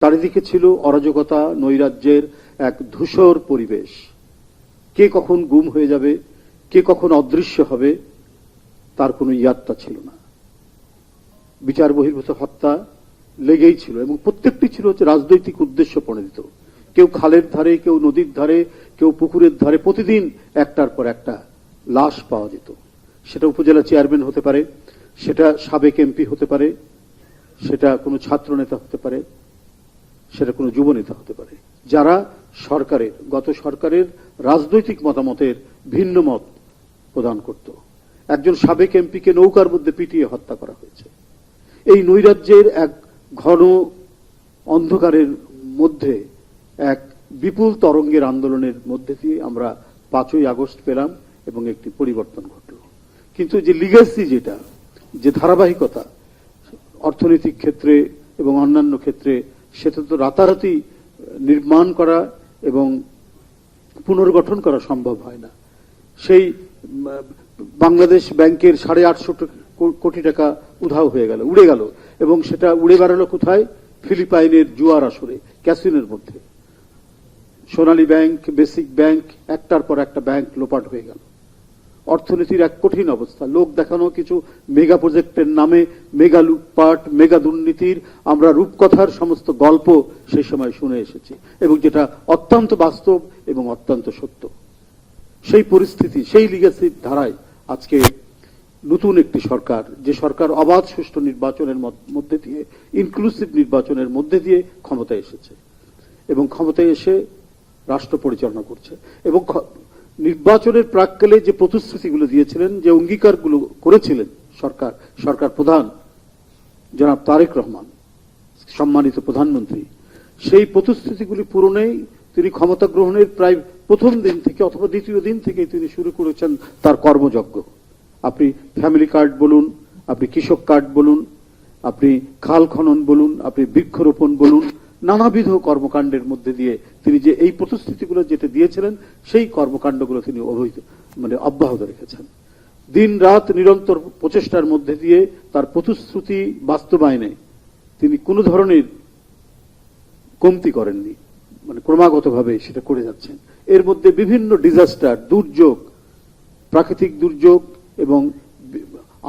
চারিদিকে ছিল অরাজকতা, নৈরাজ্যের এক ধূসর পরিবেশ। কে কখন গুম হয়ে যাবে, কে কখন অদৃশ্য হবে, তার কোনো ইয়াত্তা ছিল না। বিচার বহির্ভূত হত্যা লেগেই ছিল এবং প্রত্যেকটি ছিল হচ্ছে রাজনৈতিক উদ্দেশ্য প্রণোদিত। কেউ খালের ধারে, কেউ নদীর ধারে, কেউ পুকুরের ধারে প্রতিদিন একটার পর একটা লাশ পাওয়া যেত। সেটা উপজেলা চেয়ারম্যান হতে পারে, সেটা সাবেক এমপি হতে পারে, সেটা কোনো ছাত্র নেতা হতে পারে, সেটা কোনো যুব নেতা হতে পারে, যারা গত সরকারের রাজনৈতিক মতামতের ভিন্ন মত প্রদান করত। একজন সাবেক এমপিকে নৌকার মধ্যে পিটিয়ে হত্যা করা হয়েছে। এই নৈরাজ্যের এক ঘন অন্ধকারের মধ্যে এক বিপুল তরঙ্গের আন্দোলনের মধ্যে দিয়ে আমরা 5ই আগস্ট পেলাম এবং একটি পরিবর্তন ঘটল। কিন্তু যে লিগ্যাসি, যে ধারাবাহিকতা অর্থনৈতিক ক্ষেত্রে এবং অন্যান্য ক্ষেত্রে, সেটা তো রাতারাতি নির্মাণ করা এবং পুনর্গঠন করা সম্ভব হয় না। সেই বাংলাদেশ ব্যাংকের 850 কোটি টাকা উধাও হয়ে গেল, উড়ে গেল, এবং সেটা উড়ে বেড়ালো কোথায়? ফিলিপাইনের জুয়ার আসরে, ক্যাসিনোর মধ্যে। সোনালী ব্যাংক, বেসিক ব্যাংক, একটার পর একটা ব্যাংক লোপাট হয়ে গেল। অর্থনীতির এক কঠিন অবস্থা। লোক দেখানো কিছু মেগা প্রজেক্টের নামে মেগা লুটপাট, মেগা দুর্নীতির আমরা রূপকথার সমস্ত গল্প সেই সময় শুনে এসেছি, এবং যেটা অত্যন্ত বাস্তব এবং অত্যন্ত সত্য। সেই পরিস্থিতি, সেই লিগ্যাসির ধারায় আজকে নতুন একটি সরকার, যে সরকার অবাধ সুষ্ঠু নির্বাচনের মধ্যে দিয়ে, ইনক্লুসিভ নির্বাচনের মধ্যে দিয়ে ক্ষমতায় এসেছে এবং ক্ষমতায় এসে রাষ্ট্র পরিচালনা করছে। এবং নির্বাচনের প্রাক্কালে যে প্রতিশ্রুতিগুলো দিয়েছিলেন, যে অঙ্গীকারগুলো করেছিলেন সরকার প্রধান জনাব তারেক রহমান, সম্মানিত প্রধানমন্ত্রী, সেই প্রতিশ্রুতিগুলি পূরণেই তিনি ক্ষমতা গ্রহণের প্রায় প্রথম দিন থেকে অথবা দ্বিতীয় দিন থেকে তিনি শুরু করেছেন তার কর্মযজ্ঞ। আপনি ফ্যামিলি কার্ড বলুন, আপনি কৃষক কার্ড বলুন, আপনি খাল খনন বলুন, আপনি বৃক্ষরোপণ বলুন, নানাবিধ কর্মকাণ্ডের মধ্যে দিয়ে তিনি যে এই প্রতিশ্রুতিগুলো যেটা দিয়েছিলেন, সেই কর্মকাণ্ডগুলো তিনি অব্যাহত রেখেছেন। দিন রাত নিরন্তর প্রচেষ্টার মধ্যে দিয়ে তার প্রতিশ্রুতি বাস্তবায়নে তিনি কোনো ধরনের কমতি করেননি, ক্রমাগতভাবে সেটা করে যাচ্ছেন। এর মধ্যে বিভিন্ন ডিজাস্টার, দুর্যোগ, প্রাকৃতিক দুর্যোগ এবং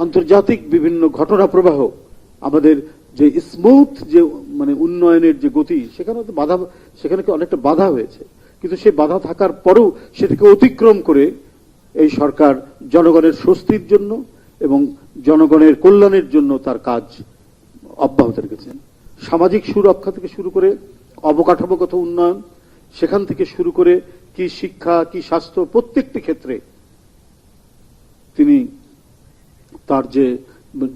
আন্তর্জাতিক বিভিন্ন ঘটনা প্রবাহ, আমাদের যে স্মুথ যে উন্নয়নের যে গতি, সেখানে অনেকটা বাধা হয়েছে। কিন্তু সেই বাধা থাকার পরেও সেটাকে অতিক্রম করে এই সরকার জনগণের স্বস্তির জন্য এবং জনগণের কল্যাণের জন্য তার কাজ অব্যাহত রেখেছেন। সামাজিক সুরক্ষা থেকে শুরু করে অবকাঠামোগত উন্নয়ন, সেখান থেকে শুরু করে কি শিক্ষা, কি স্বাস্থ্য, প্রত্যেকটি ক্ষেত্রে তিনি তার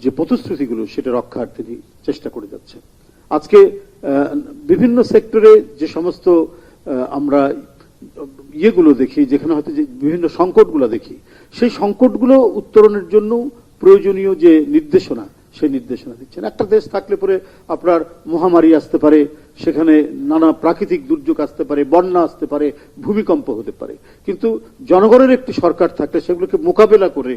যে প্রতিশ্রুতিগুলো সেটা রক্ষার তিনি চেষ্টা করে যাচ্ছেন। আজকে বিভিন্ন সেক্টরে যে সমস্ত আমরা ইয়েগুলো দেখি, যেখানে হয়তো যে বিভিন্ন সংকটগুলো দেখি, সেই সংকটগুলো উত্তরণের জন্য প্রয়োজনীয় যে নির্দেশনা, সেই নির্দেশনা দিচ্ছেন। একটা দেশ থাকলে পরে আপনার মহামারী আসতে পারে, সেখানে নানা প্রাকৃতিক দুর্যোগ আসতে পারে, বন্যা আসতে পারে, ভূমিকম্প হতে পারে, কিন্তু জনগণের একটি সরকার থাকলে সেগুলোকে মোকাবেলা করে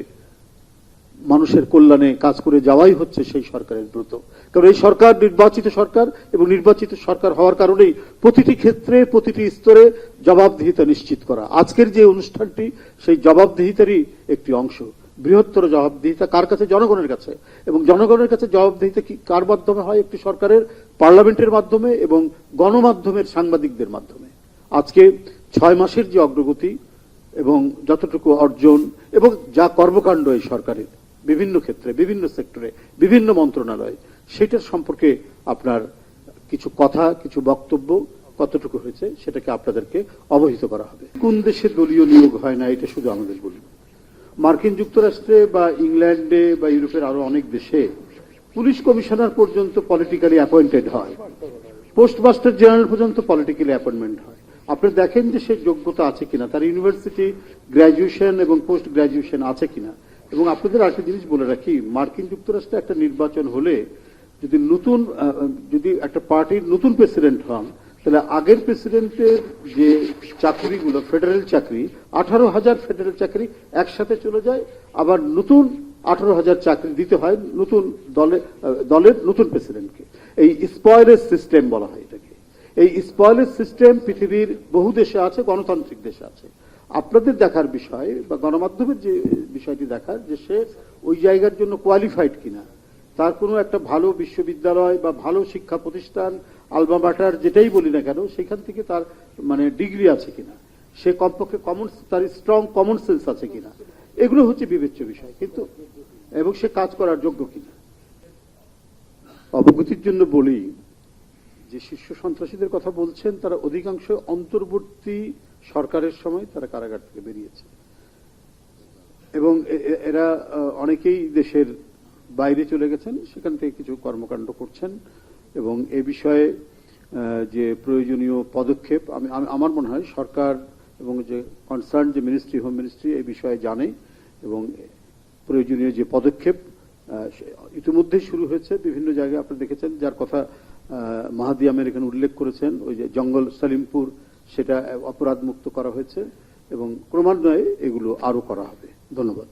মানুষের কল্যাণে কাজ করে যাওয়াই হচ্ছে সেই সরকারের ব্রত। কারণ এই সরকার নির্বাচিত সরকার, এবং নির্বাচিত সরকার হওয়ার কারণেই প্রতিটি ক্ষেত্রে, প্রতিটি স্তরে জবাবদিহিতা নিশ্চিত করা। আজকের যে অনুষ্ঠানটি সেই জবাবদিহিতারই একটি অংশ। বৃহত্তর জবাবদিহিতা কার কাছে? জনগণের কাছে। এবং জনগণের কাছে জবাবদিহিতা কি কার মাধ্যমে হয়? একটি সরকারের পার্লামেন্টের মাধ্যমে এবং গণমাধ্যমের সাংবাদিকদের মাধ্যমে। আজকে 6 মাসের যে অগ্রগতি এবং যতটুকু অর্জন এবং যা কর্মকাণ্ড এই সরকারের বিভিন্ন ক্ষেত্রে, বিভিন্ন সেক্টরে, বিভিন্ন মন্ত্রণালয়, সেটার সম্পর্কে আপনার কিছু কথা, কিছু বক্তব্য কতটুকু হয়েছে সেটাকে আপনাদেরকে অবহিত করা হবে। কোন দেশে দলীয় নিয়োগ হয় না এটা শুধু আমাদের বলি। মার্কিন যুক্তরাষ্ট্রে বা ইংল্যান্ডে বা ইউরোপের আরো অনেক দেশে পুলিশ কমিশনার পর্যন্ত পলিটিক্যালি অ্যাপয়েন্টেড হয়, পোস্টমাস্টার জেনারেল পর্যন্ত পলিটিক্যালি অ্যাপয়েন্টমেন্ট হয়। আপনি দেখেন যে সে যোগ্যতা আছে কিনা, তার ইউনিভার্সিটি গ্র্যাজুয়েশন এবং পোস্ট গ্র্যাজুয়েশন আছে কিনা। এবং আপনাদের আরেকটা জিনিস বলে রাখি, মার্কিন যুক্তরাষ্ট্রে একটা নির্বাচন হলে যদি একটা পার্টির নতুন প্রেসিডেন্ট হন, তাহলে আগের প্রেসিডেন্টের যে চাকরিগুলো, ফেডারেল চাকরি, 18,000 ফেডারেল চাকরি একসাথে চলে যায়, আবার নতুন 18,000 চাকরি দিতে হয় নতুন দলের নতুন প্রেসিডেন্টকে। এই স্পয়লার সিস্টেম বলা হয় এটাকে। এই স্পয়েলের সিস্টেম পৃথিবীর বহু দেশে আছে, গণতান্ত্রিক দেশে আছে। আপনাদের দেখার বিষয় বা গণমাধ্যমের যে বিষয়টি দেখার, যে সে ওই জায়গার জন্য কোয়ালিফাইড কিনা, তার কোনো একটা ভালো বিশ্ববিদ্যালয় বা ভালো শিক্ষা প্রতিষ্ঠান, আলমা মাটার যেটাই বলি না কেন, সেখান থেকে তার মানে ডিগ্রি আছে কিনা, সে কমপক্ষে তার স্ট্রং কমন সেন্স আছে কিনা, এগুলো হচ্ছে বিবেচ্য বিষয়। কিন্তু এবং সে কাজ করার যোগ্য কিনা। অবগতির জন্য বলি যে শীর্ষ সন্ত্রাসীদের কথা বলছেন, তারা অধিকাংশ অন্তর্বর্তী সরকারের সময় তারা কারাগার থেকে বেরিয়েছে এবং এরা অনেকেই দেশের বাইরে চলে গেছেন, সেখান থেকে কিছু কর্মকাণ্ড করছেন এবং এ বিষয়ে যে প্রয়োজনীয় পদক্ষেপ আমার মনে হয় সরকার এবং যে কনসার্ন যে মিনিস্ট্রি, হোম মিনিস্ট্রি এই বিষয়ে জানে এবং প্রয়োজনীয় যে পদক্ষেপ ইতিমধ্যেই শুরু হয়েছে বিভিন্ন জায়গায়। আপনি দেখেছেন, যার কথা মাহাদি আমের এখানে উল্লেখ করেছেন, ওই যে জঙ্গল সালিমপুর, সেটা অপরাধ মুক্ত করা হয়েছে এবং ক্রমান্বয়ে এগুলো আরো করা হবে। ধন্যবাদ।